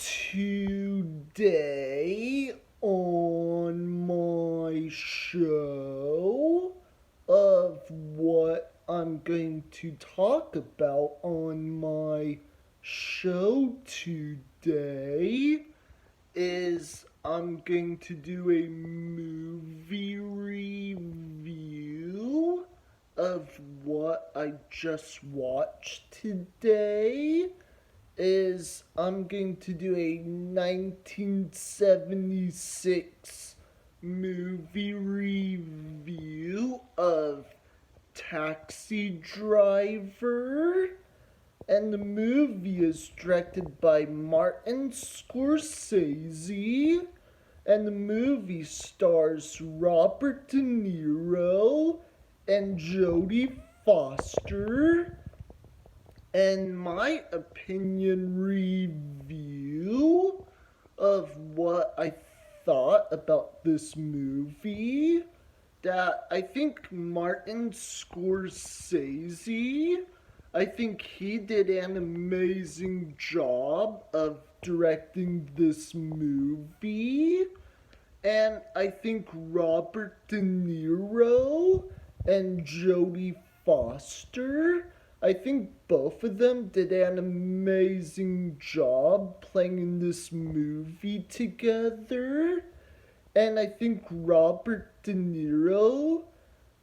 Today on my show of what I'm going to talk about on my show today is I'm going to do a movie review of what I just watched today is I'm going to do a 1976 movie review of Taxi Driver. And the movie is directed by Martin Scorsese. And the movie stars Robert De Niro and Jodie Foster. And my opinion review of what I thought about this movie, that I think Martin Scorsese, I think he did an amazing job of directing this movie. And I think Robert De Niro and Jodie Foster, I think both of them did an amazing job playing in this movie together. And I think Robert De Niro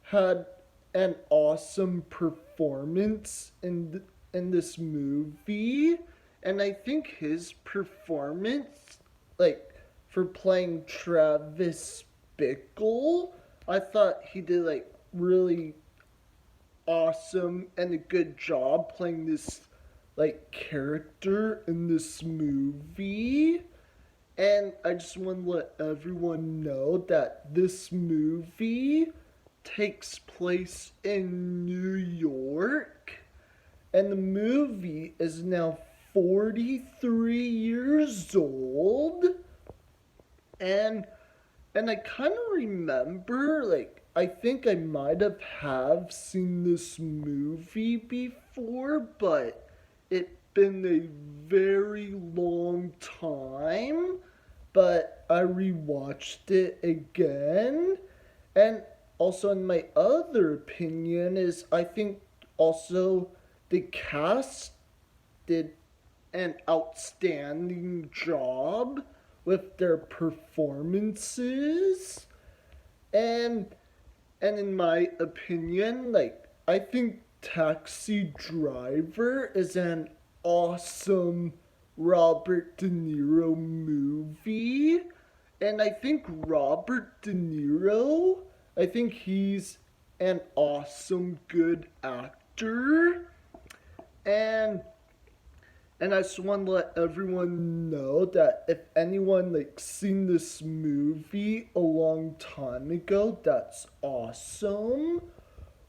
had an awesome performance in this movie. And I think his performance, like, for playing Travis Bickle, I thought he did, like, really awesome and a good job playing this like character in this movie. And I just want to let everyone know that this movie takes place in New York, and the movie is now 43 years old. And I kind of remember, like, I think I might have seen this movie before, but it's been a very long time. But I rewatched it again, and also in my other opinion is I think also the cast did an outstanding job with their performances. And in my opinion, like, I think Taxi Driver is an awesome Robert De Niro movie. And I think Robert De Niro, I think he's an awesome good actor. And and I just want to let everyone know that if anyone like seen this movie a long time ago, that's awesome.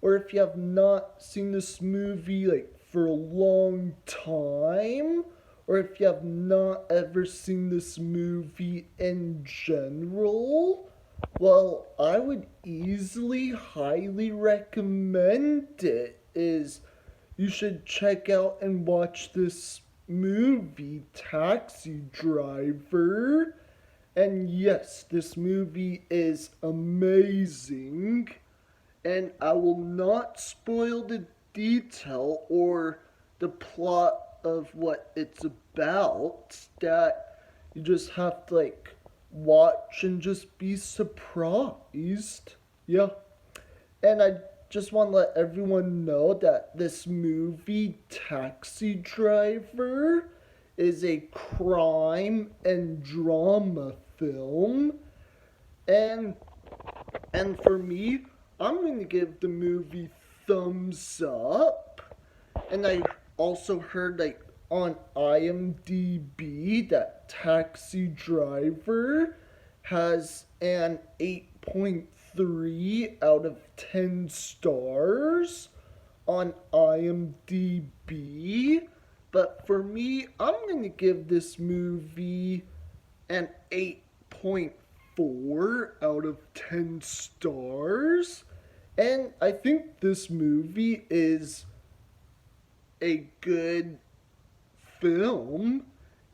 Or if you have not seen this movie like for a long time, or if you have not ever seen this movie in general, well, I would easily highly recommend it. Is you should check out and watch this movie, Taxi Driver. And yes, this movie is amazing. And I will not spoil the detail or the plot of what it's about. That you just have to like watch and just be surprised. Yeah. And I just want to let everyone know that this movie, Taxi Driver, is a crime and drama film. And and for me, I'm going to give the movie thumbs up. And I also heard like on IMDb that Taxi Driver has an 8.3 out of 10 stars on IMDb. But for me, I'm going to give this movie an 8.4 out of 10 stars. And I think this movie is a good film.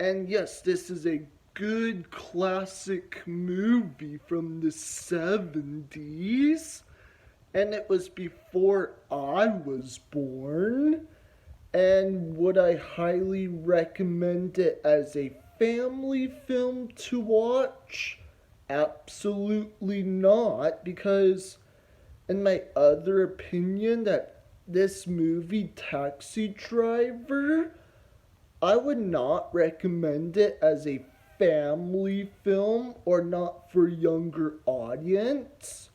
And yes, this is a good classic movie from the 70s. And it was before I was born. And would I highly recommend it as a family film to watch? Absolutely not, because in my other opinion that this movie Taxi Driver, I would not recommend it as a family film or not for younger audience.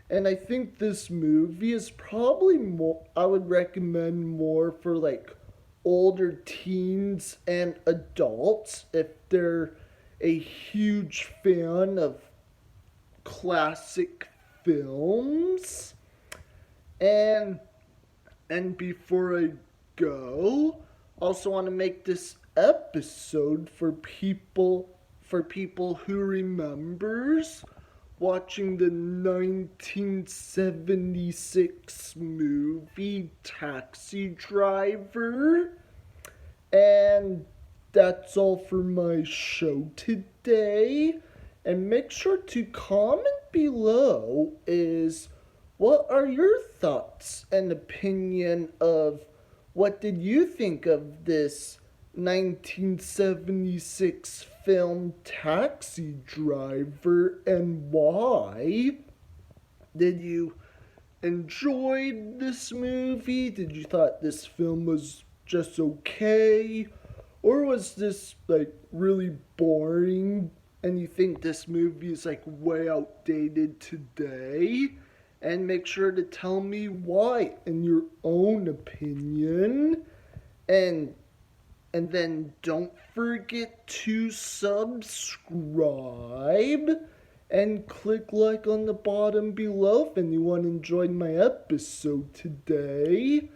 And I think this movie is probably more, I would recommend more for like older teens and adults if they're a huge fan of classic films. And and before I go, also want to make this episode for people who remembers watching the 1976 movie Taxi Driver. And that's all for my show today. And make sure to comment below is what are your thoughts and opinion of what did you think of this 1976 film Taxi Driver and why? Did you enjoy this movie? Did you thought this film was just okay? Or was this like really boring and you think this movie is like way outdated today? And make sure to tell me why in your own opinion. And and then don't forget to subscribe and click like on the bottom below if anyone enjoyed my episode today.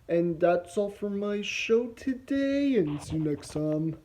And that's all for my show today, and see you next time.